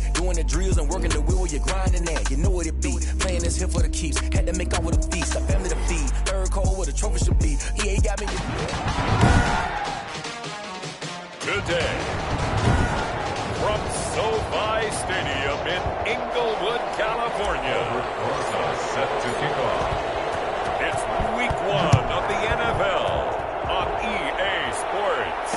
at. Doing the drills and working the wheel where you're grinding at. You know what it be. Playing this here for the keeps. Had to make out with a feast. A family to feed. Third cold where the trophy should be. EA got me. Good day. From SoFi Stadium in Inglewood, California. Set to kick off. It's week 1 of the NFL on EA Sports.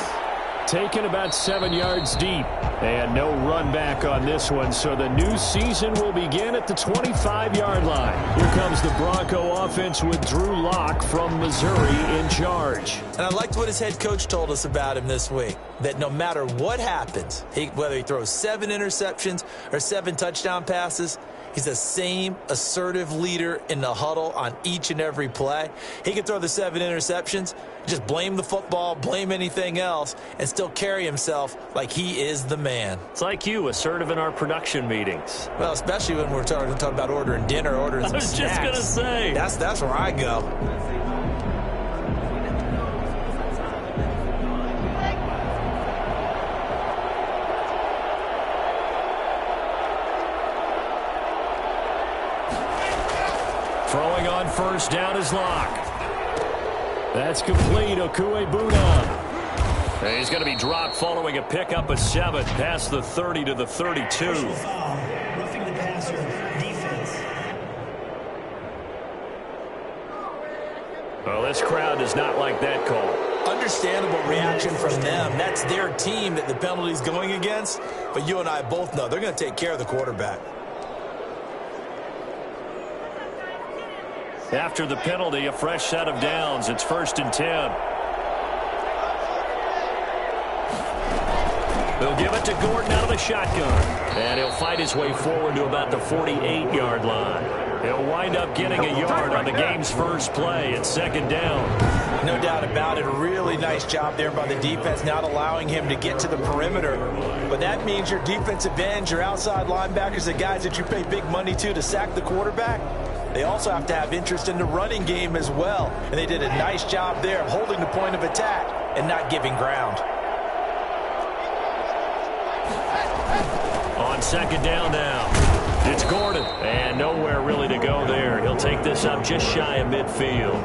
Taken about 7 yards deep. And no run back on this one, so the new season will begin at the 25-yard line. Here comes the Bronco offense with Drew Lock from Missouri in charge. And I liked what his head coach told us about him this week, that no matter what happens, whether he throws 7 interceptions or 7 touchdown passes, he's the same assertive leader in the huddle on each and every play. He can throw the 7 interceptions, just blame the football, blame anything else, and still carry himself like he is the man. It's like you, assertive in our production meetings. Well, especially when we're talking about ordering dinner, ordering some snacks. I was just going to say. That's where I go. Throwing on first down is Lock. That's complete. Okuegbuna. He's going to be dropped following a pickup of 7 past the 30 to the 32. Roughing the passer, defense. Well, this crowd does not like that call. Understandable reaction from them. That's their team that the penalty's going against. But you and I both know they're going to take care of the quarterback. After the penalty, a fresh set of downs. It's 1st and 10. They'll give it to Gordon out of the shotgun. And he'll fight his way forward to about the 48-yard line. He'll wind up getting a yard on the game's first play. It's 2nd down. No doubt about it. A really nice job there by the defense, not allowing him to get to the perimeter. But that means your defensive ends, your outside linebackers, the guys that you pay big money to sack the quarterback, they also have to have interest in the running game as well. And they did a nice job there of holding the point of attack and not giving ground. On 2nd down now, it's Gordon. And nowhere really to go there. He'll take this up just shy of midfield.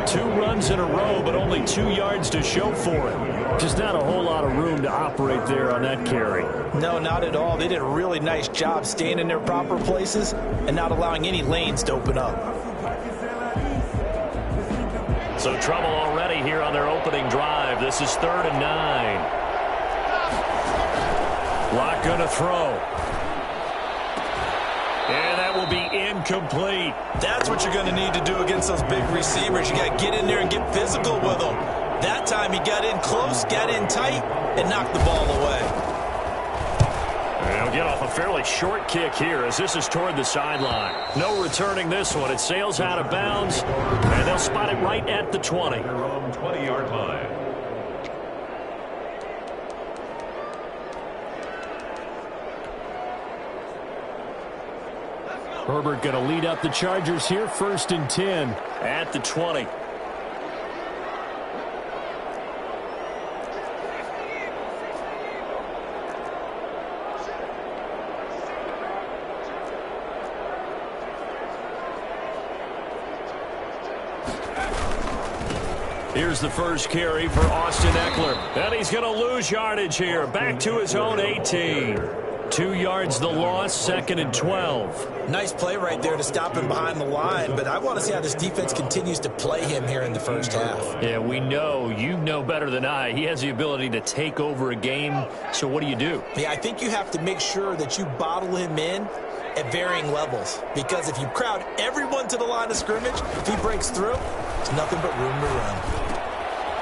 2 runs in a row, but only 2 yards to show for it. Just not a whole lot of room to operate there on that carry. No, not at all. They did a really nice job staying in their proper places and not allowing any lanes to open up. So trouble already here on their opening drive. This is 3rd and 9. Lock going to throw. And that will be incomplete. That's what you're going to need to do against those big receivers. You got to get in there and get physical with them. That time he got in close, got in tight, and knocked the ball away. They'll get off a fairly short kick here as this is toward the sideline. No returning this one. It sails out of bounds, and they'll spot it right at the 20. 20-yard line. Herbert going to lead up the Chargers here, 1st and 10 at the 20. Here's the first carry for Austin Eckler. And he's going to lose yardage here. Back to his own 18. 2 yards the loss, 2nd and 12. Nice play right there to stop him behind the line, but I want to see how this defense continues to play him here in the first half. Yeah, we know. You know better than I. He has the ability to take over a game, so what do you do? Yeah, I think you have to make sure that you bottle him in at varying levels, because if you crowd everyone to the line of scrimmage, if he breaks through, it's nothing but room to run.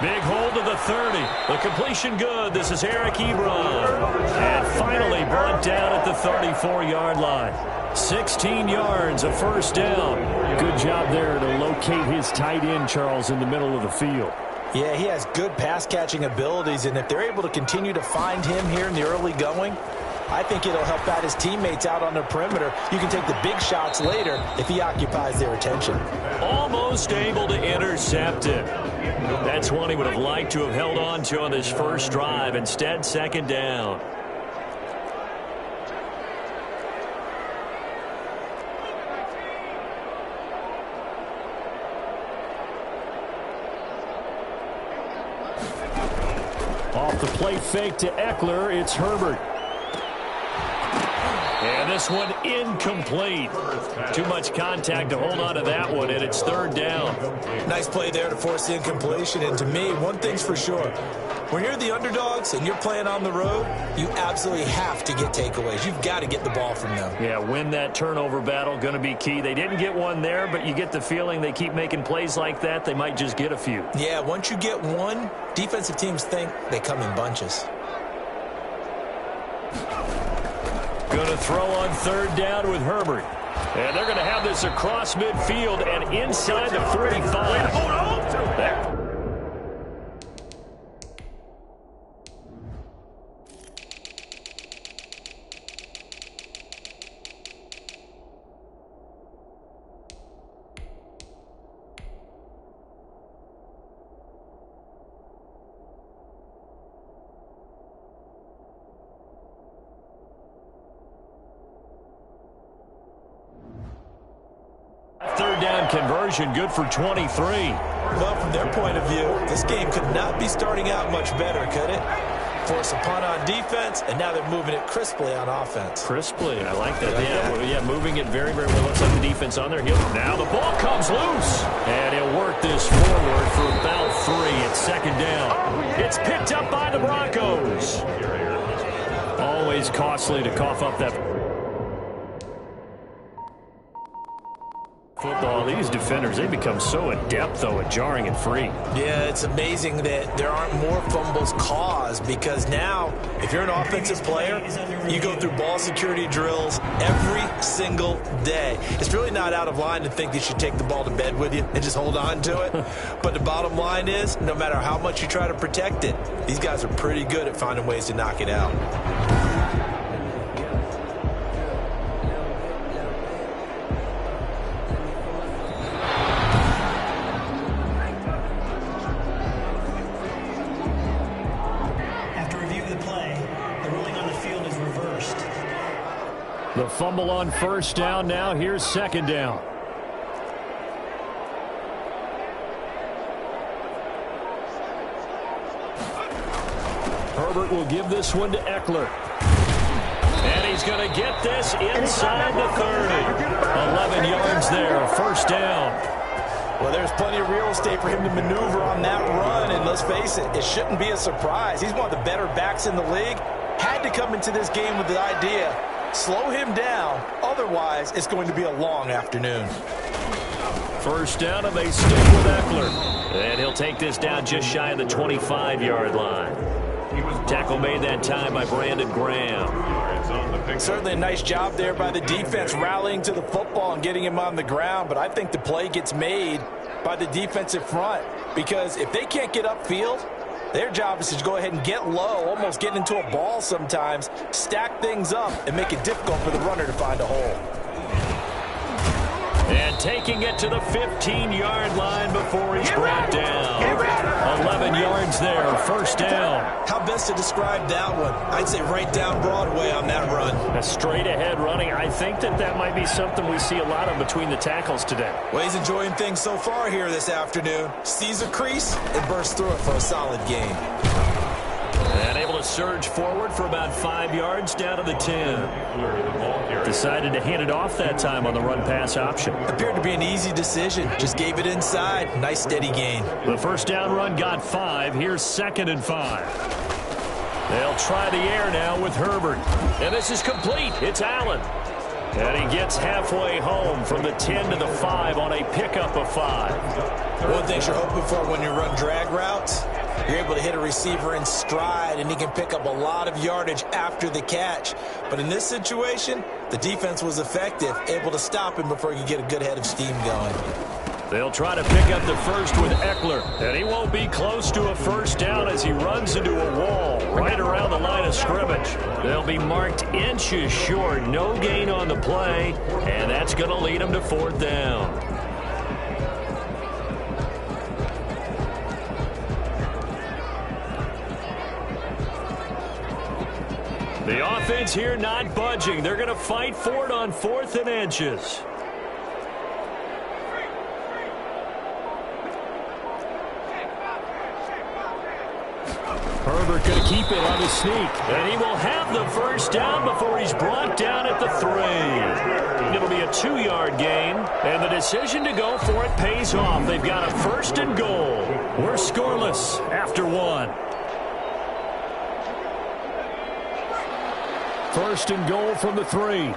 Big hold to the 30. The completion good. This is Eric Ebron. And finally brought down at the 34-yard line. 16 yards, a first down. Good job there to locate his tight end, Charles, in the middle of the field. Yeah, he has good pass-catching abilities, and if they're able to continue to find him here in the early going, I think it'll help out his teammates out on the perimeter. You can take the big shots later if he occupies their attention. Almost able to intercept it. That's one he would have liked to have held on to on this first drive. Instead, 2nd down. Off the play fake to Eckler, it's Herbert. And this one incomplete. Too much contact to hold on to that one, and it's third down. Nice play there to force the incompletion. And to me, one thing's for sure. When you're the underdogs and you're playing on the road, you absolutely have to get takeaways. You've got to get the ball from them. Yeah, win that turnover battle, going to be key. They didn't get one there, but you get the feeling they keep making plays like that, they might just get a few. Yeah, once you get one, defensive teams think they come in bunches. Going to throw on third down with Herbert. And they're going to have this across midfield and inside the 45. Hold on. Third down conversion, good for 23. Well, from their point of view, this game could not be starting out much better, could it? Force a punt on defense, and now they're moving it crisply on offense. Crisply, I like that. Yeah, moving it very, very well. Looks like the defense on their heels. Now the ball comes loose. And he'll work this forward for about 3. It's second down. It's picked up by the Broncos. Always costly to cough up that football. These defenders, they become so adept, though, at jarring it free. Yeah, it's amazing that there aren't more fumbles caused, because now, if you're an offensive player, you go through ball security drills every single day. It's really not out of line to think you should take the ball to bed with you and just hold on to it. But the bottom line is, no matter how much you try to protect it, these guys are pretty good at finding ways to knock it out. The fumble on first down now. Here's second down. Herbert will give this one to Eckler. And he's going to get this inside the 30. 11 yards there. First down. Well, there's plenty of real estate for him to maneuver on that run. And let's face it, it shouldn't be a surprise. He's one of the better backs in the league. Had to come into this game with the idea, slow him down, otherwise it's going to be a long afternoon. First down, and they stick with Eckler. And he'll take this down just shy of the 25-yard line. Tackle made that time by Brandon Graham. Certainly a nice job there by the defense, rallying to the football and getting him on the ground, but I think the play gets made by the defensive front, because if they can't get upfield, their job is to go ahead and get low, almost get into a ball sometimes, stack things up, and make it difficult for the runner to find a hole. And taking it to the 15-yard line before he's brought down. 11 yards there, first down. How best to describe that one? I'd say right down Broadway on that run. A straight-ahead running. I think that might be something we see a lot of between the tackles today. Well, he's enjoying things so far here this afternoon. Sees a crease and bursts through it for a solid gain. And able to surge forward for about 5 yards down to the 10. Decided to hand it off that time on the run-pass option. Appeared to be an easy decision. Just gave it inside. Nice steady gain. The first down run got 5. Here's 2nd and 5. They'll try the air now with Herbert. And this is complete. It's Allen. And he gets halfway home from the 10 to the 5 on a pickup of 5. One thing you're hoping for when you run drag routes, you're able to hit a receiver in stride, and he can pick up a lot of yardage after the catch. But in this situation, the defense was effective, able to stop him before he could get a good head of steam going. They'll try to pick up the first with Eckler, and he won't be close to a first down as he runs into a wall right around the line of scrimmage. They'll be marked inches short, no gain on the play, and that's going to lead them to 4th down. The offense here not budging. They're going to fight for it on 4th and inches. Herbert going to keep it on his sneak. And he will have the first down before he's brought down at the 3. It'll be a 2-yard gain. And the decision to go for it pays off. They've got a 1st and goal. We're scoreless after 1. 1st and goal from the 3.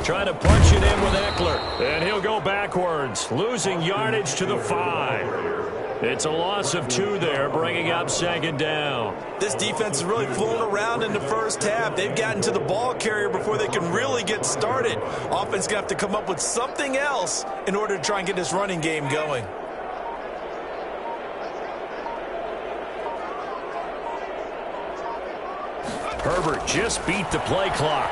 Trying to punch it in with Eckler. And he'll go backwards, losing yardage to the 5. It's a loss of 2 there, bringing up 2nd down. This defense is really flown around in the first half. They've gotten to the ball carrier before they can really get started. Offense going to have to come up with something else in order to try and get this running game going. Herbert just beat the play clock.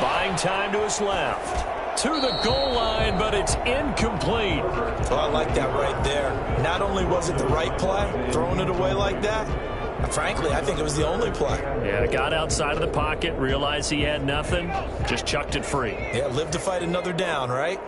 Buying time to his left. To the goal line, but it's incomplete. Oh, I like that right there. Not only was it the right play, throwing it away like that, frankly, I think it was the only play. Yeah, got outside of the pocket, realized he had nothing, just chucked it free. Yeah, live to fight another down, right?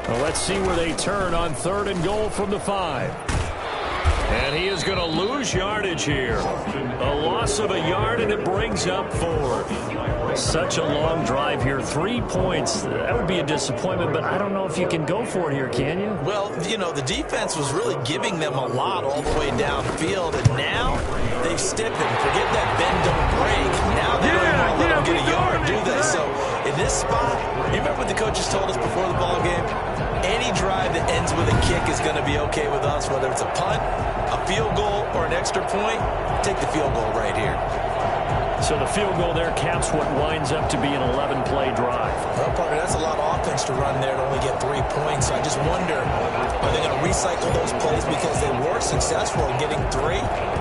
Well, let's see where they turn on 3rd and goal from the 5. And he is going to lose yardage here. A loss of a yard, and it brings up 4. Such a long drive here. 3 points. That would be a disappointment, but I don't know if you can go for it here, can you? Well, you know, the defense was really giving them a lot all the way downfield, and now they've stiffened. Forget that bend, don't break. Now they don't want to let them get a yard, do they? So in this spot, you remember what the coaches told us before the ball game? Any drive that ends with a kick is going to be okay with us, whether it's a punt, a field goal, or an extra point. Take the field goal right here. So the field goal there caps what winds up to be an 11-play drive. Well, partner, that's a lot of offense to run there to only get 3 points. So I just wonder, are they going to recycle those plays because they were successful in getting 3?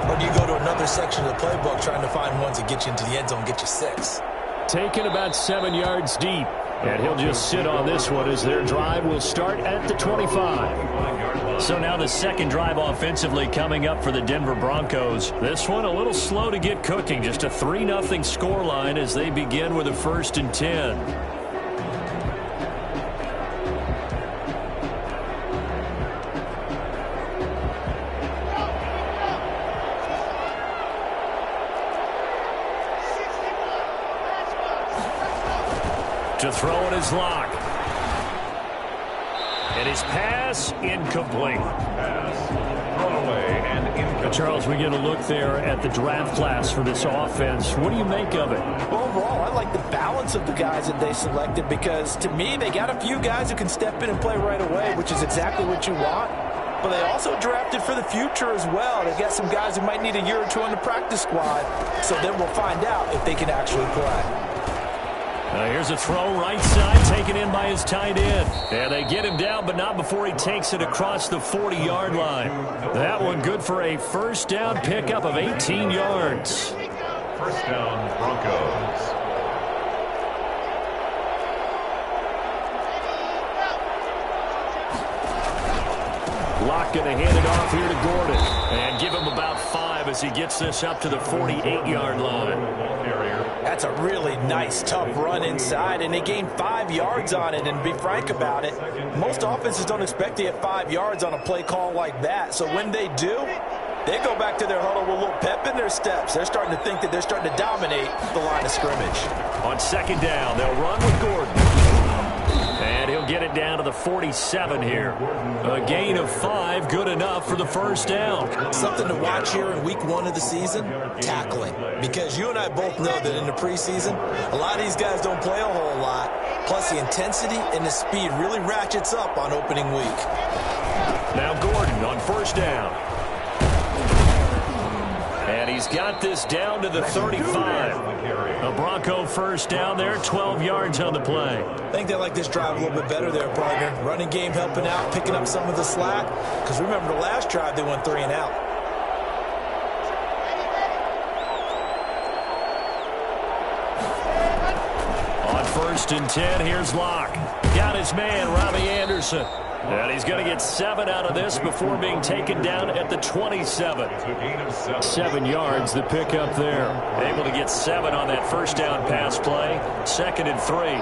Or do you go to another section of the playbook trying to find ones that get you into the end zone and get you 6? Taken about 7 yards deep. And he'll just sit on this one as their drive will start at the 25. So now the second drive offensively coming up for the Denver Broncos. This one a little slow to get cooking. Just a 3-0 scoreline as they begin with a 1st and 10. To throw in his lock. And his pass incomplete. Charles, we get a look there at the draft class for this offense. What do you make of it? Overall, I like the balance of the guys that they selected because, to me, they got a few guys who can step in and play right away, which is exactly what you want. But they also drafted for the future as well. They've got some guys who might need a year or 2 on the practice squad, so then we'll find out if they can actually play. Here's a throw right side, taken in by his tight end. And they get him down, but not before he takes it across the 40-yard line. That one good for a 1st down pickup of 18 yards. 1st down, Broncos. Locke going to hand it off here to Gordon. And give him about 5 as he gets this up to the 48-yard line. That's a really nice, tough run inside, and they gained 5 yards on it. And be frank about it, most offenses don't expect to get 5 yards on a play call like that. So when they do, they go back to their huddle with a little pep in their steps. They're starting to think that they're starting to dominate the line of scrimmage. On 2nd down, they'll run with Gordon. And he'll get it down to the 47 here. A gain of 5, good enough for the 1st down. Something to watch here in week 1 of the season, tackling. Because you and I both know that in the preseason, a lot of these guys don't play a whole lot. Plus the intensity and the speed really ratchets up on opening week. Now Gordon on 1st down. And And he's got this down to the 35. A Bronco first down there, 12 yards on the play. I think they like this drive a little bit better there, partner. Running game helping out, picking up some of the slack. Because remember, the last drive they went 3 and out. On 1st and 10, here's Locke. Got his man, Robbie Anderson. And he's going to get 7 out of this before being taken down at the 27. 7 yards, the pickup there. Able to get 7 on that first down pass play. 2nd and 3.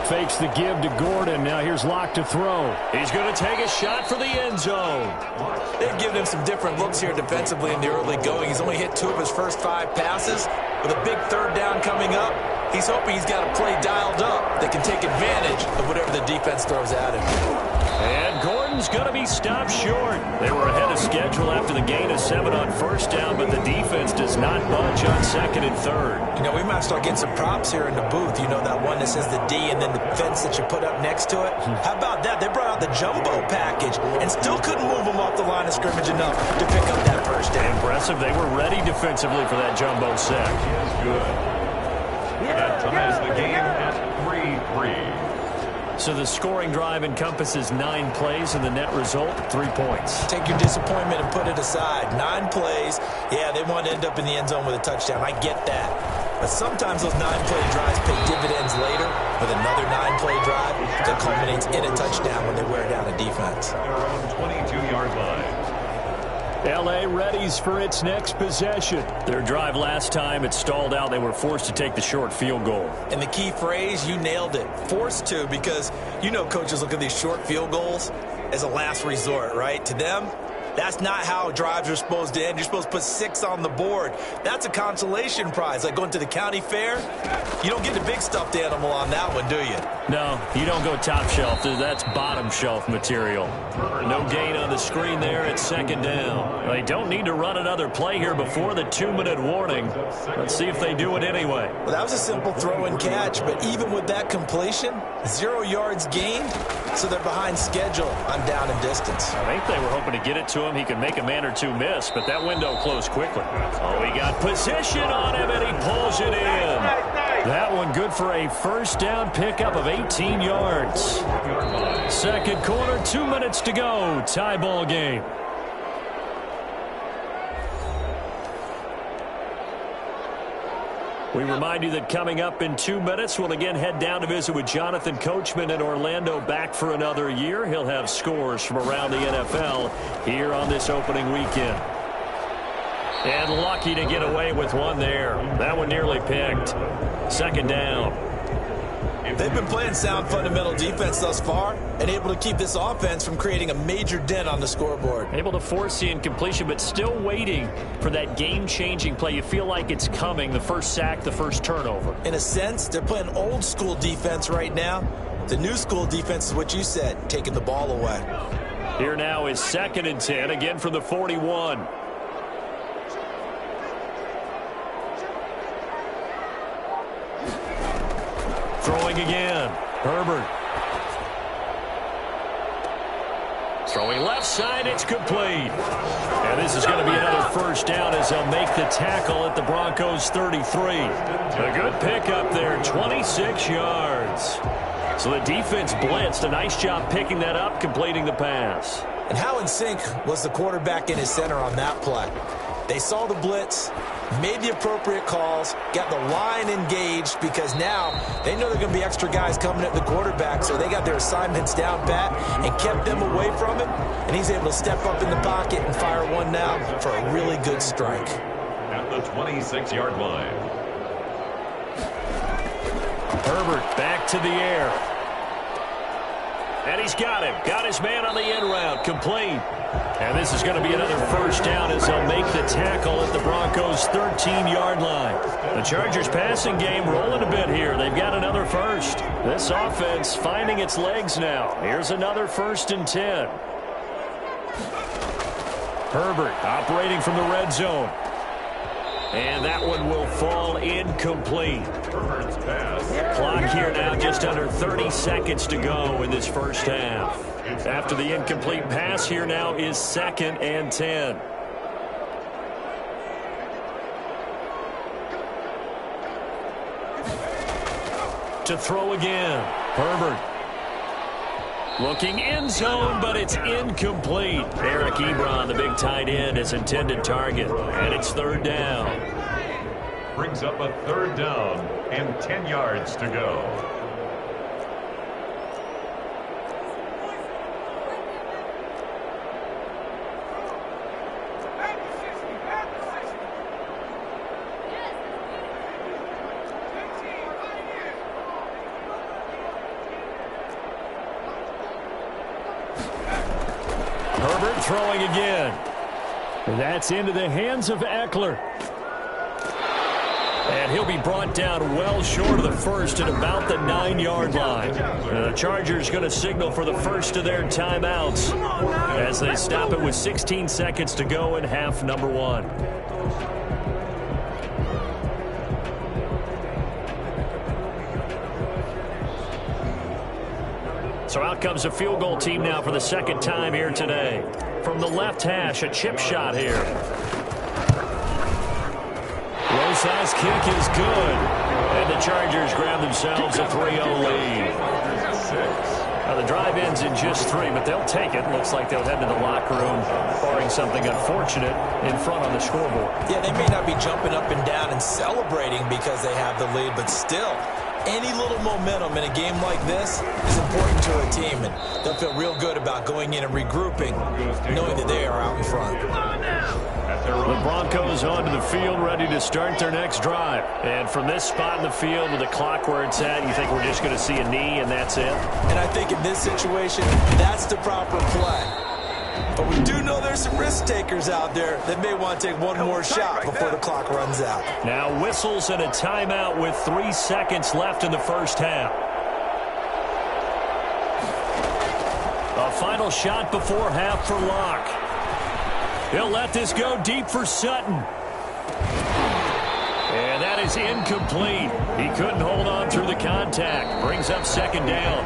Fakes the give to Gordon. Now here's Locke to throw. He's going to take a shot for the end zone. They've given him some different looks here defensively in the early going. He's only hit 2 of his first 5 passes. With a big 3rd down coming up, he's hoping he's got a play dialed up that can take advantage of whatever the defense throws at him. And Gordon's going to be stopped short. They were ahead of schedule after the gain of 7 on first down, but the defense does not budge on 2nd and 3rd. You know, we might start getting some props here in the booth. You know, that one that says the D and then the fence that you put up next to it. How about that? They brought out the jumbo package and still couldn't move them off the line of scrimmage enough to pick up that first down. Impressive. They were ready defensively for that jumbo sack. Good. That ties the game at 3-3. So the scoring drive encompasses 9 plays, and the net result, 3 points. Take your disappointment and put it aside. 9 plays. Yeah, they want to end up in the end zone with a touchdown. I get that. But sometimes those 9-play drives pay dividends later with another 9-play drive that culminates in a touchdown when they wear down a defense. They're around 22-yard line. L.A. readies for its next possession. Their drive last time, it stalled out. They were forced to take the short field goal. And the key phrase, you nailed it. Forced to, because you know coaches look at these short field goals as a last resort, right? To them, that's not how drives are supposed to end. You're supposed to put 6 on the board. That's a consolation prize. Like going to the county fair, you don't get the big stuffed animal on that one, do you? No, you don't go top shelf. That's bottom shelf material. No gain on the screen there at 2nd down. They don't need to run another play here before the 2-minute warning. Let's see if they do it anyway. Well, that was a simple throw and catch, but even with that completion, 0 yards gained, so they're behind schedule on down and distance. I think they were hoping to get it to him. He could make a man or 2 miss, but that window closed quickly. Oh, he got position on him, and he pulls it in. That one good for a first down pickup of 18 yards. 2nd quarter, 2 minutes to go. Tie ball game. We remind you that coming up in 2 minutes, we'll again head down to visit with Jonathan Coachman in Orlando, back for another year. He'll have scores from around the NFL here on this opening weekend. And lucky to get away with one there. That one nearly picked. 2nd down. They've been playing sound fundamental defense thus far and able to keep this offense from creating a major dent on the scoreboard. Able to force the incompletion, but still waiting for that game-changing play. You feel like it's coming, the first sack, the first turnover. In a sense, they're playing old-school defense right now. The new school defense is what you said, taking the ball away. Here now is 2nd and 10, again from the 41. Throwing again. Herbert. Throwing left side, it's complete. And this is going to be another first down as they'll make the tackle at the Broncos 33. A good pickup there, 26 yards. So the defense blitzed. A nice job picking that up, completing the pass. And how in sync was the quarterback in his center on that play? They saw the blitz, made the appropriate calls, got the line engaged, because now they know there are going to be extra guys coming at the quarterback, so they got their assignments down pat and kept them away from him, and he's able to step up in the pocket and fire one now for a really good strike. At the 26-yard line. Herbert back to the air. And he's got him. Got his man on the end route. Complete. And this is going to be another first down as they'll make the tackle at the Broncos' 13-yard line. The Chargers passing game rolling a bit here. They've got another first. This offense finding its legs now. Here's another 1st and 10. Herbert operating from the red zone. And that one will fall incomplete. Herbert's pass. Clock here now, just under 30 seconds to go in this first half. After the incomplete pass, here now is 2nd and 10. to throw again. Herbert. Looking end zone, but it's incomplete. Eric Ebron, the big tight end, his intended target. And it's third down. Brings up a third down and 10 yards to go. Herbert throwing again. And that's into the hands of Eckler. And he'll be brought down well short of the first at about the 9-yard line. The Chargers going to signal for the first of their timeouts as they stop it with 16 seconds to go in half number 1. So out comes a field goal team now for the second time here today. From the left hash, a chip shot here. Rosas' kick is good. And the Chargers grab themselves a 3-0 lead. Now the drive ends in just 3, but they'll take it. Looks like they'll head to the locker room, barring something unfortunate in front on the scoreboard. Yeah, they may not be jumping up and down and celebrating because they have the lead, but still, any little momentum in a game like this is important to a team, and they'll feel real good about going in and regrouping, knowing that they are out in front. The Broncos onto the field, ready to start their next drive. And from this spot in the field with the clock where it's at, you think we're just going to see a knee and that's it? And I think in this situation, that's the proper play. But we do know there's some risk takers out there that may want to take one more shot before the clock runs out. Now whistles and a timeout with 3 seconds left in the first half. A final shot before half for Locke. He'll let this go deep for Sutton. And that is incomplete. He couldn't hold on through the contact. Brings up second down.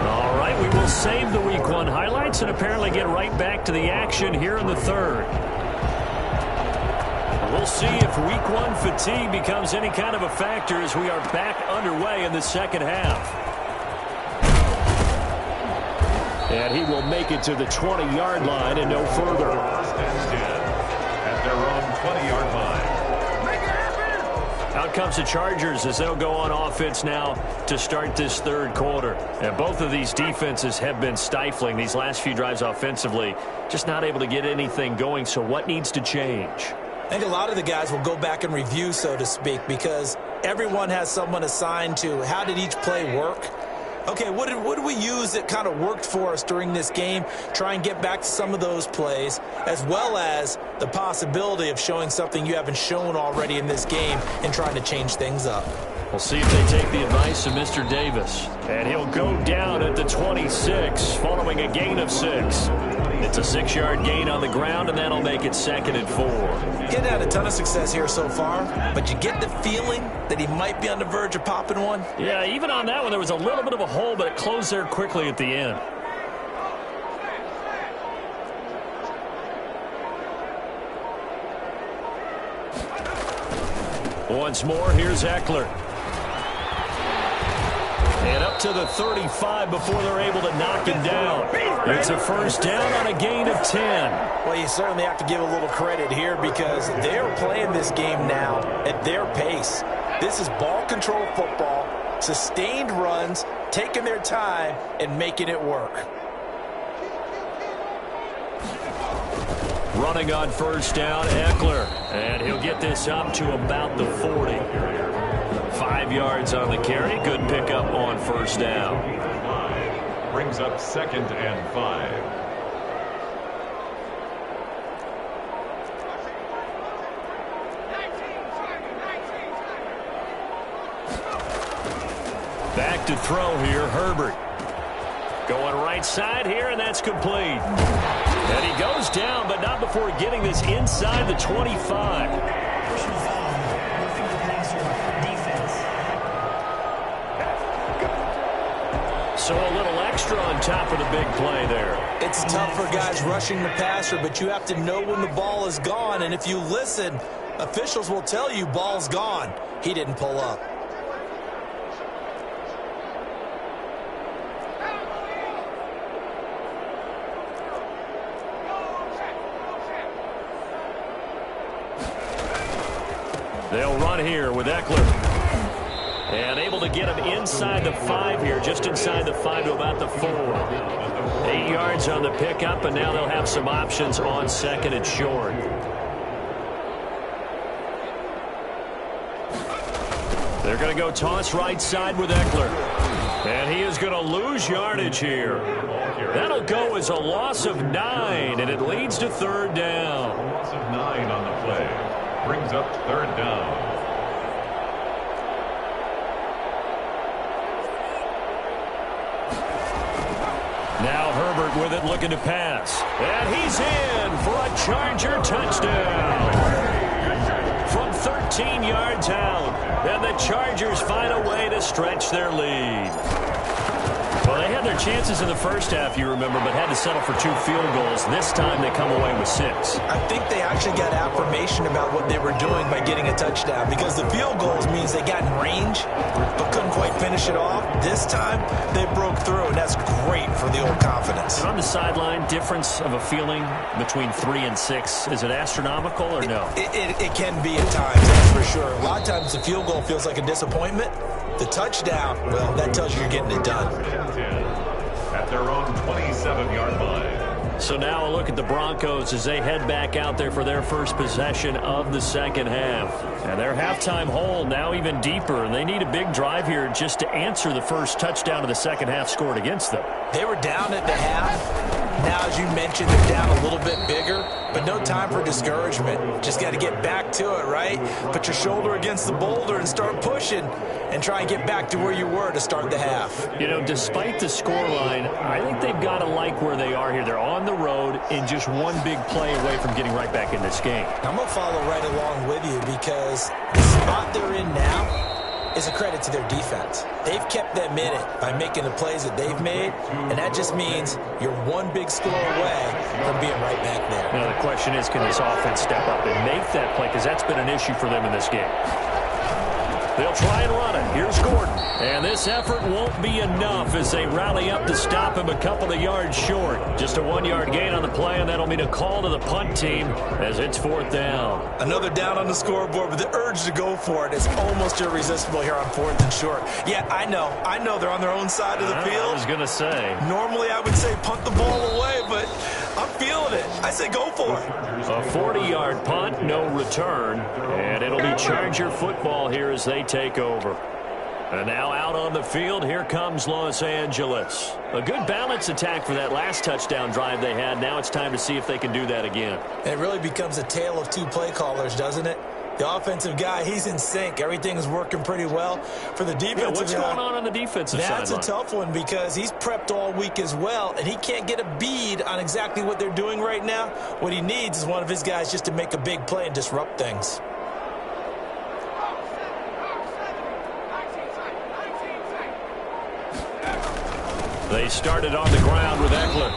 All right, we will save the Week 1 highlights and apparently get right back to the action here in the third. We'll see if Week 1 fatigue becomes any kind of a factor as we are back underway in the second half. And he will make it to the 20-yard line and no further. First and 10 at their own 20-yard line. Out comes the Chargers as they'll go on offense now to start this third quarter. And both of these defenses have been stifling these last few drives offensively. Just not able to get anything going, so what needs to change? I think a lot of the guys will go back and review, so to speak, because everyone has someone assigned to how did each play work. Okay, what did we use that kind of worked for us during this game? Try and get back to some of those plays, as well as the possibility of showing something you haven't shown already in this game and trying to change things up. We'll see if they take the advice of Mr. Davis. And he'll go down at the 26 following a gain of 6. It's a 6-yard gain on the ground, and that'll make it 2nd and 4. He hadn't had a ton of success here so far, but you get the feeling that he might be on the verge of popping one. Yeah, even on that one, there was a little bit of a hole, but it closed there quickly at the end. Once more, here's Eckler. And up to the 35 before they're able to knock him down. It's a first down on a gain of 10. Well, you certainly have to give a little credit here because they're playing this game now at their pace. This is ball control football, sustained runs, taking their time and making it work. Running on first down, Eckler. And he'll get this up to about the 40. 5 yards on the carry. Good pickup on first down. Brings up 2nd and 5. Back to throw here, Herbert. Going right side here, and that's complete. And he goes down, but not before getting this inside the 25. Personal foul, roughing the passer, defense. So a little extra on top of the big play there. It's tough for guys rushing the passer, but you have to know when the ball is gone. And if you listen, officials will tell you ball's gone. He didn't pull up. They'll run here with Eckler. And able to get him inside the 5 here, just inside the 5 to about the 4. 8 yards on the pickup, and now they'll have some options on second and short. They're going to go toss right side with Eckler. And he is going to lose yardage here. That'll go as a loss of 9, and it leads to third down. A loss of 9 on the play. Brings up third down. Now Herbert with it, looking to pass. And he's in for a Charger touchdown. From 13 yards out. And the Chargers find a way to stretch their lead. Well, they had their chances in the first half, you remember, but had to settle for 2 field goals. This time they come away with 6. I think they actually got affirmation about what they were doing by getting a touchdown, because the field goals means they got in range but couldn't quite finish it off. This time they broke through, and that's great for the old confidence. And on the sideline, difference of a feeling between 3 and 6, is it astronomical or no? It can be at times, that's for sure. A lot of times the field goal feels like a disappointment. The touchdown, well, that tells you you're getting it done. At their own 27-yard line. So now a look at the Broncos as they head back out there for their first possession of the second half. And their halftime hole now even deeper, and they need a big drive here just to answer the first touchdown of the second half scored against them. They were down at the half. Now, as you mentioned, they're down a little bit bigger, but no time for discouragement. Just got to get back to it, right? Put your shoulder against the boulder and start pushing and try and get back to where you were to start the half. You know, despite the scoreline, I think they've got to like where they are here. They're on the road and just one big play away from getting right back in this game. I'm going to follow right along with you, because the spot they're in now is a credit to their defense. They've kept them in it by making the plays that they've made, and that just means you're one big score away from being right back there. Now the question is, can this offense step up and make that play, because that's been an issue for them in this game. They'll try and run it. Here's Gordon. And this effort won't be enough as they rally up to stop him a couple of yards short. Just a 1-yard gain on the play, and that'll mean a call to the punt team as it's fourth down. Another down on the scoreboard, but the urge to go for it is almost irresistible here on fourth and short. Yeah, I know they're on their own side of the field. I was going to say. Normally I would say punt the ball away, but I'm feeling it. I say go for it. A 40-yard punt, no return, and it'll be Charger football here as they take over. And now out on the field, here comes Los Angeles. A good balance attack for that last touchdown drive they had. Now it's time to see if they can do that again. It really becomes a tale of 2 play callers, doesn't it? The offensive guy, he's in sync. Everything's working pretty well. For the defensive what's going on the defensive side? That's a tough one, because he's prepped all week as well, and he can't get a bead on exactly what they're doing right now. What he needs is one of his guys just to make a big play and disrupt things. They started on the ground with Eckler.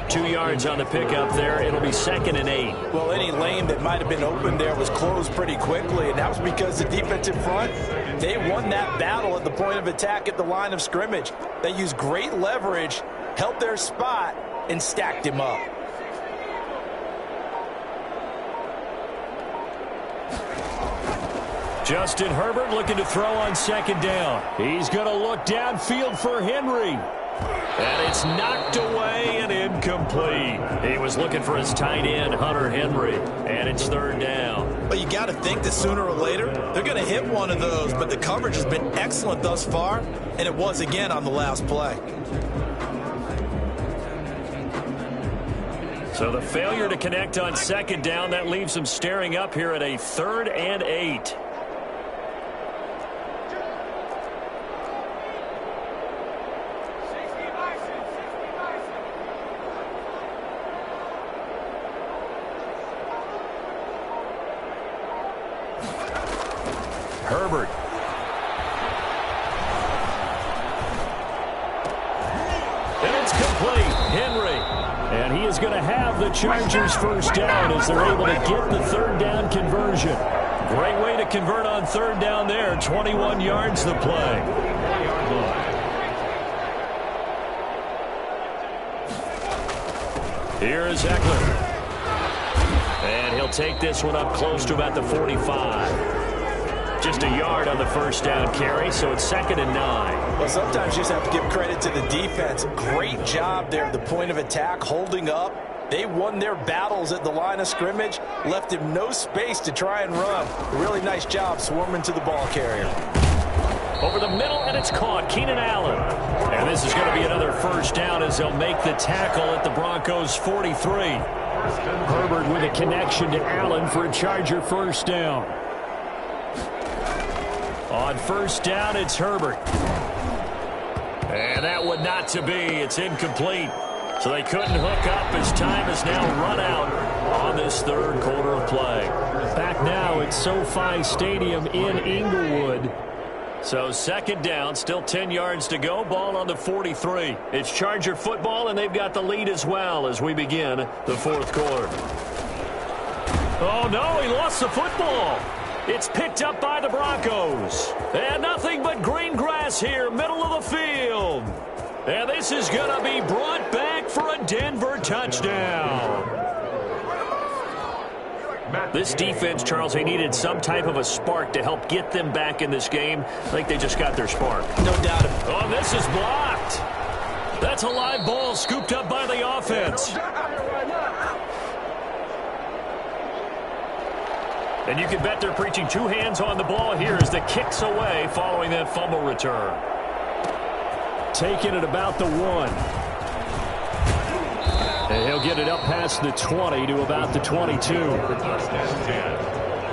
2 yards on the pickup there. It'll be 2nd and 8. Well, any lane that might have been open there was closed pretty quickly, and that was because the defensive front, they won that battle at the point of attack at the line of scrimmage. They used great leverage, held their spot, and stacked him up. Justin Herbert looking to throw on 2nd down. He's going to look downfield for Henry. And it's knocked away and incomplete. He was looking for his tight end, Hunter Henry. And it's 3rd down. But you got to think that sooner or later, they're going to hit one of those. But the coverage has been excellent thus far. And it was again on the last play. So the failure to connect on 2nd down, that leaves them staring up here at a 3rd and 8. Herbert. And it's complete. Henry. And he is going to have the Chargers first down as they're able to get the 3rd down conversion. Great way to convert on 3rd down there. 21 yards the play. Here is Eckler. And he'll take this one up close to about the 45. Just a yard on the first down carry, so it's 2nd and 9. Well, sometimes you just have to give credit to the defense. Great job there at the point of attack, holding up. They won their battles at the line of scrimmage, left him no space to try and run. Really nice job swarming to the ball carrier. Over the middle, and it's caught. Keenan Allen. And this is going to be another first down as they'll make the tackle at the Broncos' 43. Herbert with a connection to Allen for a Charger first down. On first down, it's Herbert. And that one not to be. It's incomplete. So they couldn't hook up as time has now run out on this third quarter of play. Back now at SoFi Stadium in Inglewood. So 2nd down, still 10 yards to go. Ball on the 43. It's Charger football, and they've got the lead as well as we begin the fourth quarter. Oh, no, he lost the football. It's picked up by the Broncos. And nothing but green grass here, middle of the field. And this is going to be brought back for a Denver touchdown. This defense, Charles, they needed some type of a spark to help get them back in this game. I think they just got their spark. No doubt. Oh, this is blocked. That's a live ball scooped up by the offense. And you can bet they're preaching 2 hands on the ball here as the kick's away following that fumble return. Taking it about the 1. And he'll get it up past the 20 to about the 22. First and 10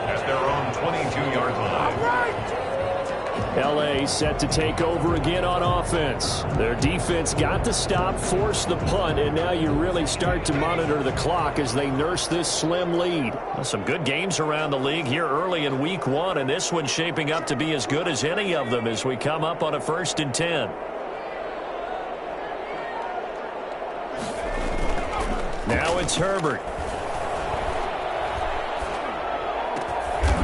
at their own 22-yard line. L.A. set to take over again on offense. Their defense got the stop, forced the punt, and now you really start to monitor the clock as they nurse this slim lead. Well, some good games around the league here early in week 1, and this one's shaping up to be as good as any of them as we come up on a 1st and 10. Now it's Herbert.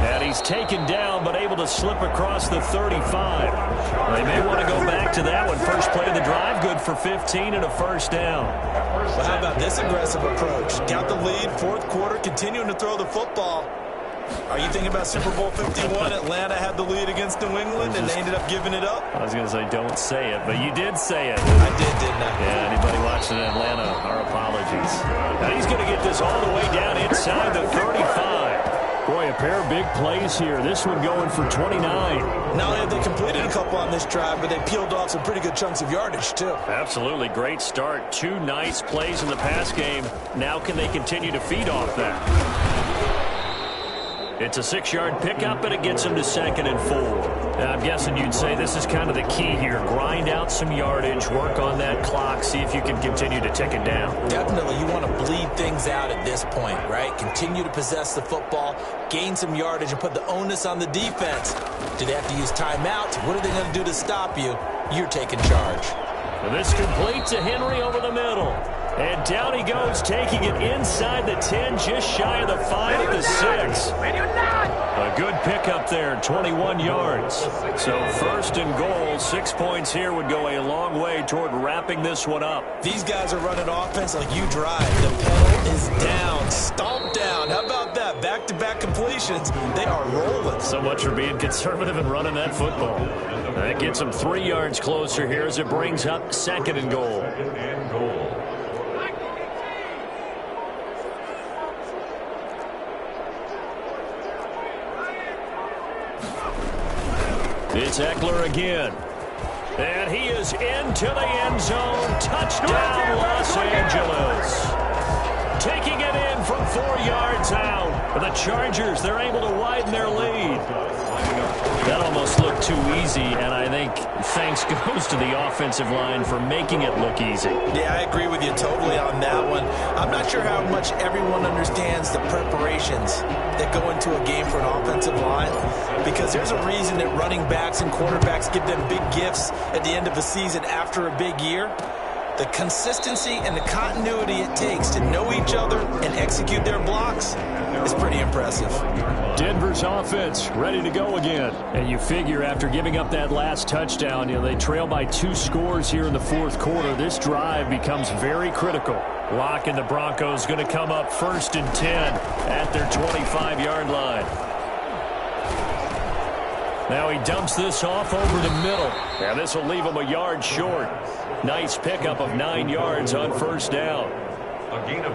And he's taken down but able to slip across the 35. They may want to go back to that one. First play of the drive, good for 15 and a first down. Well, how about this aggressive approach? Got the lead, 4th quarter, continuing to throw the football. Are you thinking about Super Bowl 51? Atlanta had the lead against New England, and they ended up giving it up? I was going to say don't say it, but you did say it. I did, didn't I? Yeah, anybody watching Atlanta, our apologies. Now he's going to get this all the way down inside the 35. Boy, a pair of big plays here. This one going for 29. Not only have they completed a couple on this drive, but they peeled off some pretty good chunks of yardage, too. Absolutely. Great start. 2 nice plays in the pass game. Now can they continue to feed off that? It's a 6-yard pickup, and it gets him to 2nd and 4. Now, I'm guessing you'd say this is kind of the key here. Grind out some yardage, work on that clock, see if you can continue to tick it down. Definitely. You want to bleed things out at this point, right? Continue to possess the football, gain some yardage, and put the onus on the defense. Do they have to use timeout? What are they going to do to stop you? You're taking charge. And this complete to Henry over the middle. And down he goes, taking it inside the 10, just shy of the 5 at the 6. A good pickup there, 21 yards. So 1st and goal, 6 points here would go a long way toward wrapping this one up. These guys are running offense like you drive. The pedal is down, stomped down. How about that? Back-to-back completions. They are rolling. So much for being conservative and running that football. That gets them 3 yards closer here as it brings up 2nd and goal. It's Eckler again. And he is into the end zone. Touchdown, Los Angeles. Taking it in from 4 yards out. For the Chargers, they're able to widen their lead. That almost looked too easy, and I think thanks goes to the offensive line for making it look easy. Yeah, I agree with you totally on that one. I'm not sure how much everyone understands the preparations that go into a game for an offensive line, because there's a reason that running backs and quarterbacks give them big gifts at the end of the season after a big year. The consistency and the continuity it takes to know each other and execute their blocks is pretty impressive. Denver's offense ready to go again. And you figure after giving up that last touchdown, they trail by 2 scores here in the fourth quarter. This drive becomes very critical. Locke and the Broncos going to come up 1st and 10 at their 25-yard line. Now he dumps this off over the middle. And this will leave him a yard short. Nice pickup of 9 yards on 1st down.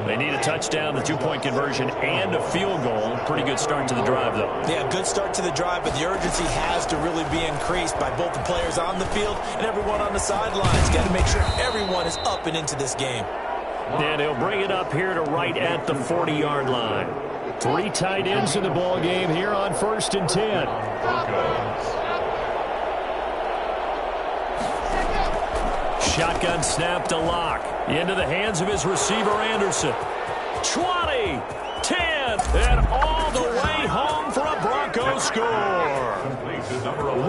They need a touchdown, the 2-point conversion, and a field goal. Pretty good start to the drive, though. Yeah, good start to the drive, but the urgency has to really be increased by both the players on the field and everyone on the sidelines. Got to make sure everyone is up and into this game. And he'll bring it up here to right at the 40-yard line. 3 tight ends in the ball game here on 1st and 10. Shotgun snap to Locke. Into the hands of his receiver, Anderson. 20, 10, and all the way home for a Broncos score.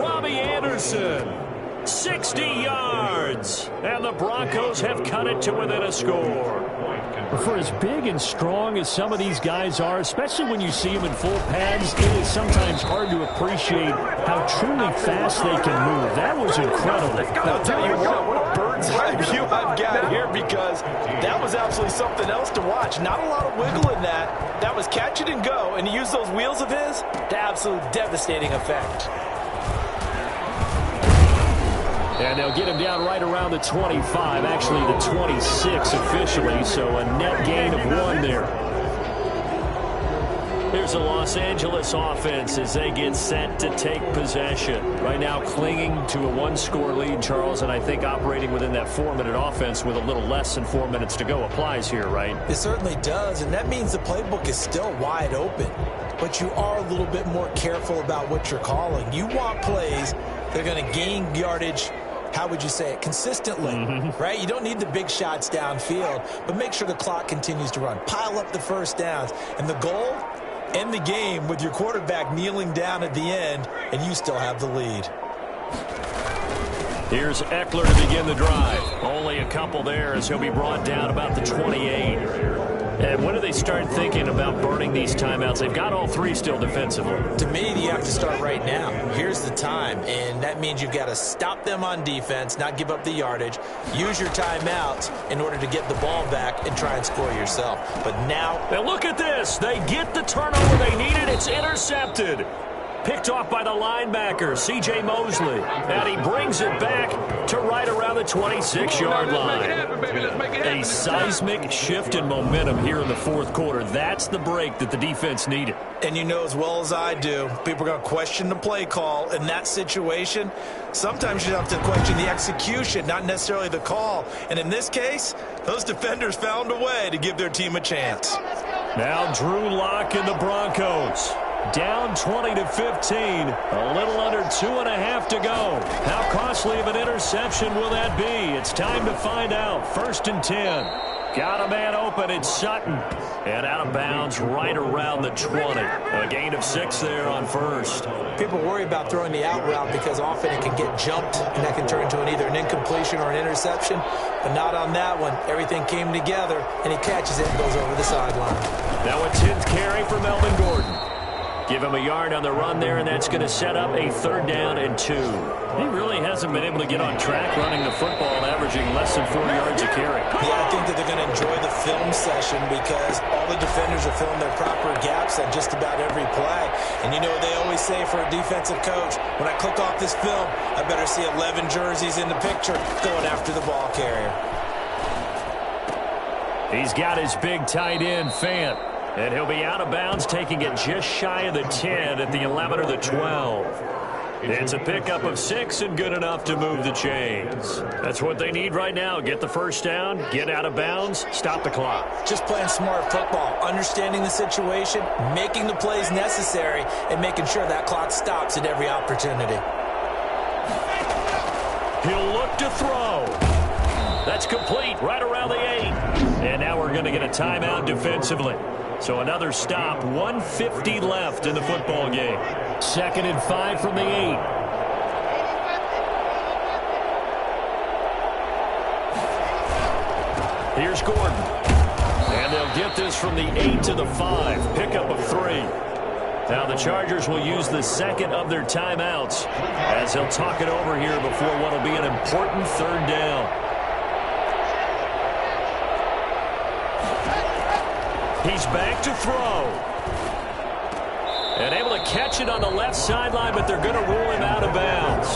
Robbie Anderson, 60 yards. And the Broncos have cut it to within a score. For as big and strong as some of these guys are, especially when you see them in full pads, it is sometimes hard to appreciate how truly fast they can move. That was incredible. I'll tell you what a bird's eye view I've got here, because that was absolutely something else to watch. Not a lot of wiggle in that. That was catch it and go, and he used those wheels of his to absolute devastating effect. And they'll get him down right around the 25, actually the 26 officially, so a net gain of 1 there. Here's the Los Angeles offense as they get set to take possession. Right now clinging to a 1-score lead, Charles, and I think operating within that 4-minute offense with a little less than 4 minutes to go applies here, right? It certainly does, and that means the playbook is still wide open. But you are a little bit more careful about what you're calling. You want plays that are going to gain yardage, how would you say it, consistently, right? You don't need the big shots downfield, but make sure the clock continues to run. Pile up the first downs. And the goal, end the game with your quarterback kneeling down at the end, and you still have the lead. Here's Eckler to begin the drive. Only a couple there as he'll be brought down about the 28. And when do they start thinking about burning these timeouts? They've got all 3 still defensively. To me, you have to start right now. Here's the time, and that means you've got to stop them on defense, not give up the yardage, use your timeouts in order to get the ball back and try and score yourself. But now... And look at this. They get the turnover they needed. It's intercepted. Picked off by the linebacker, C.J. Mosley. And he brings it back to right around the 26-yard line. A seismic shift in momentum here in the fourth quarter. That's the break that the defense needed. And you know as well as I do, people are going to question the play call in that situation. Sometimes you have to question the execution, not necessarily the call. And in this case, those defenders found a way to give their team a chance. Now Drew Lock and the Broncos. Down 20-15, a little under 2.5 to go. How costly of an interception will that be? It's time to find out. 1st and 10. Got a man open, it's Sutton. And out of bounds right around the 20. A gain of 6 there on 1st. People worry about throwing the out route because often it can get jumped, and that can turn into either an incompletion or an interception. But not on that one. Everything came together, and he catches it and goes over the sideline. Now a 10th carry for Melvin Gordon. Give him a yard on the run there, and that's going to set up a 3rd down and 2. He really hasn't been able to get on track running the football, averaging less than 4 yards a carry. Yeah, I think that they're going to enjoy the film session because all the defenders are filling their proper gaps on just about every play. And you know what they always say for a defensive coach, when I click off this film, I better see 11 jerseys in the picture going after the ball carrier. He's got his big tight end, Fant. And he'll be out of bounds, taking it just shy of the 10 at the 11 or the 12. It's a pickup of 6 and good enough to move the chains. That's what they need right now. Get the first down, get out of bounds, stop the clock. Just playing smart football, understanding the situation, making the plays necessary, and making sure that clock stops at every opportunity. He'll look to throw. That's complete right around the 8. And now we're going to get a timeout defensively. So another stop, 1:50 left in the football game. 2nd and 5 from the 8. Here's Gordon. And they'll get this from the 8 to the 5. Pickup of 3. Now the Chargers will use the second of their timeouts as they'll talk it over here before what will be an important third down. He's back to throw. And able to catch it on the left sideline, but they're going to rule him out of bounds.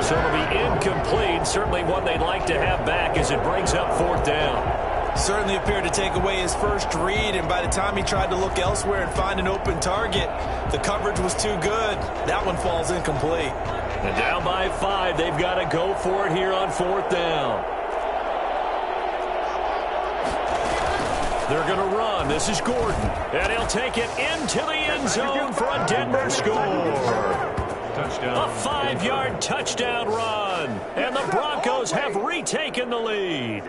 So it'll be incomplete. Certainly one they'd like to have back as it brings up fourth down. Certainly appeared to take away his first read, and by the time he tried to look elsewhere and find an open target, the coverage was too good. That one falls incomplete. And down by 5, they've got to go for it here on fourth down. They're going to run. This is Gordon. And he'll take it into the end zone for a Denver score. A 5-yard touchdown run. And the Broncos have retaken the lead.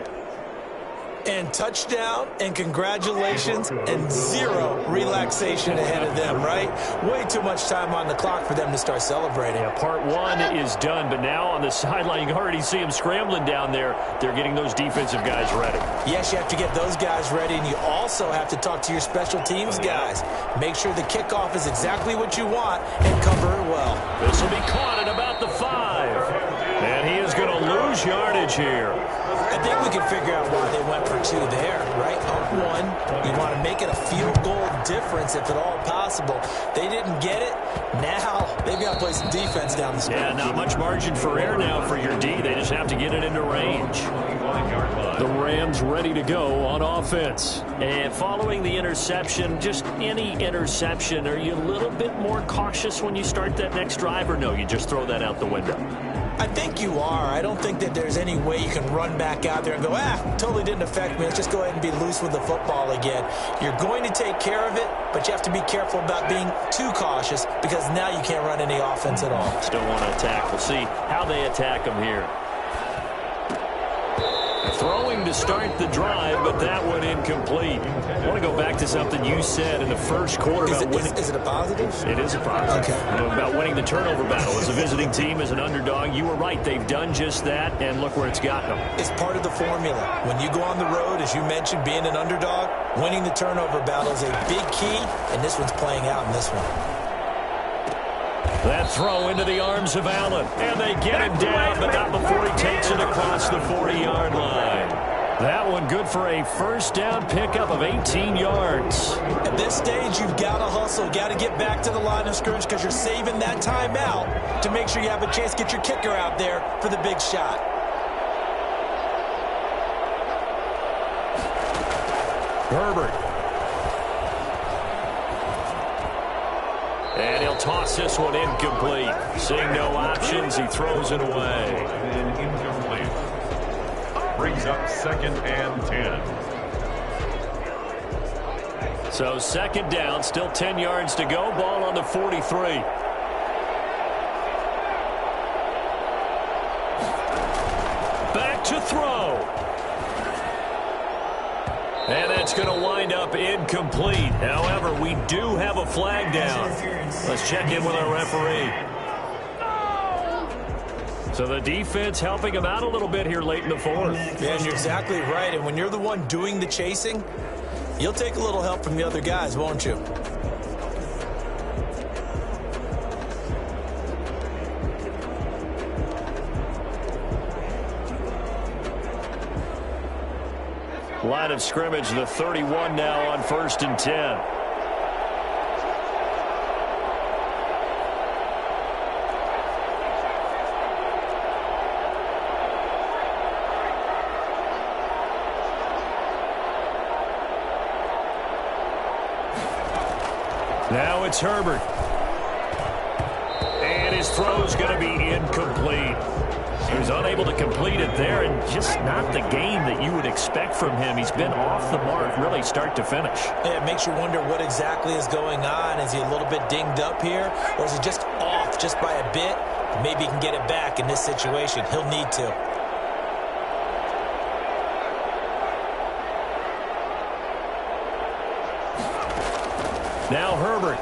And touchdown, and congratulations, and zero relaxation ahead of them, right? Way too much time on the clock for them to start celebrating. Yeah, part 1 is done, but now on the sideline, you can already see them scrambling down there. They're getting those defensive guys ready. Yes, you have to get those guys ready, and you also have to talk to your special teams guys. Make sure the kickoff is exactly what you want and cover it well. This will be caught at about the 5. And he is going to lose yardage here. I think we can figure out why they went for 2 there, right? Up 1, you want to make it a field goal difference if at all possible. They didn't get it. Now they've got to play some defense down the stretch. Yeah, not much margin for error now for your D. They just have to get it into range. The Rams ready to go on offense. And following the interception, just any interception, are you a little bit more cautious when you start that next drive, or no, you just throw that out the window? I think you are. I don't think that there's any way you can run back out there and go, totally didn't affect me. Let's just go ahead and be loose with the football again. You're going to take care of it, but you have to be careful about being too cautious because now you can't run any offense at all. Still want to attack. We'll see how they attack them here. Throwing to start the drive, but that one incomplete. I want to go back to something you said in the first quarter about winning. Is it a positive? It is a positive. Okay. About winning the turnover battle. As a visiting team, as an underdog, you were right. They've done just that, and look where it's gotten them. It's part of the formula. When you go on the road, as you mentioned, being an underdog, winning the turnover battle is a big key, and this one's playing out in this one. That throw into the arms of Allen. And they get him down, but not before he takes it across the 40-yard line. That one good for a first down pickup of 18 yards. At this stage, you've got to hustle. Got to get back to the line of scrimmage because you're saving that timeout to make sure you have a chance to get your kicker out there for the big shot. Herbert. And he'll toss this one incomplete. Seeing no options, he throws it away. And incomplete. Brings up 2nd and 10. So 2nd down, still 10 yards to go. Ball on the 43. Back to throw. And that's going to wind up incomplete. However, we do have a flag down. Let's check in with our referee. So the defense helping him out a little bit here late in the 4th. Yeah, and you're exactly right. And when you're the one doing the chasing, you'll take a little help from the other guys, won't you? Line of scrimmage, the 31 now on 1st and 10. Now it's Herbert. And his throw's going to be incomplete. He was unable to complete it there, and just not the game that you would expect from him. He's been off the mark really start to finish. Yeah, it makes you wonder what exactly is going on. Is he a little bit dinged up here, or is he just off just by a bit? Maybe he can get it back in this situation. He'll need to. Now Herbert.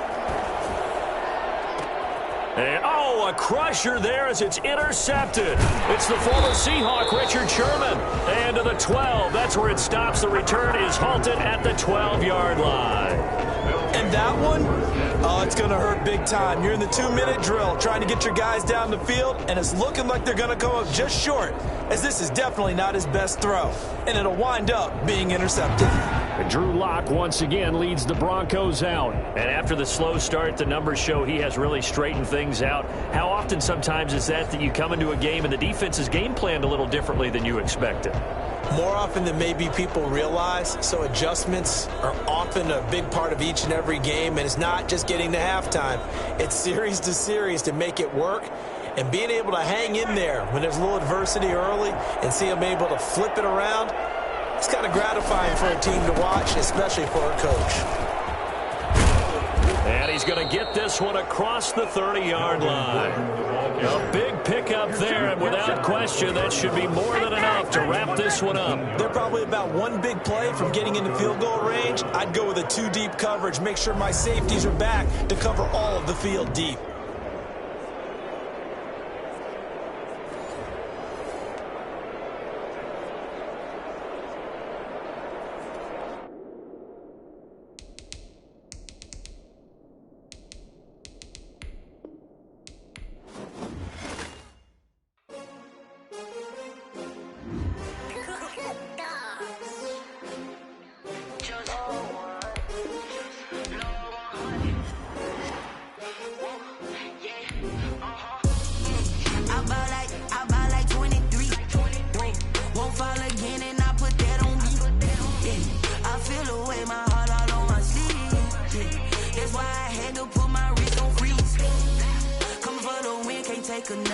And, a crusher there as it's intercepted. It's the former Seahawk, Richard Sherman. And to the 12. That's where it stops. The return is halted at the 12-yard line. And that one, it's going to hurt big time. You're in the 2-minute drill trying to get your guys down the field, and it's looking like they're going to come up just short, as this is definitely not his best throw. And it'll wind up being intercepted. And Drew Lock once again leads the Broncos out. And after the slow start, the numbers show he has really straightened things out. How often sometimes is that you come into a game and the defense is game planned a little differently than you expected? More often than maybe people realize, so adjustments are often a big part of each and every game, and it's not just getting to halftime. It's series to series to make it work, and being able to hang in there when there's a little adversity early and see them able to flip it around, it's kind of gratifying for a team to watch, especially for a coach. And he's going to get this one across the 30-yard line. A big pickup there, and without question, that should be more than enough to wrap this one up. They're probably about one big play from getting into field goal range. I'd go with a 2-deep coverage, make sure my safeties are back to cover all of the field deep. Take a nap.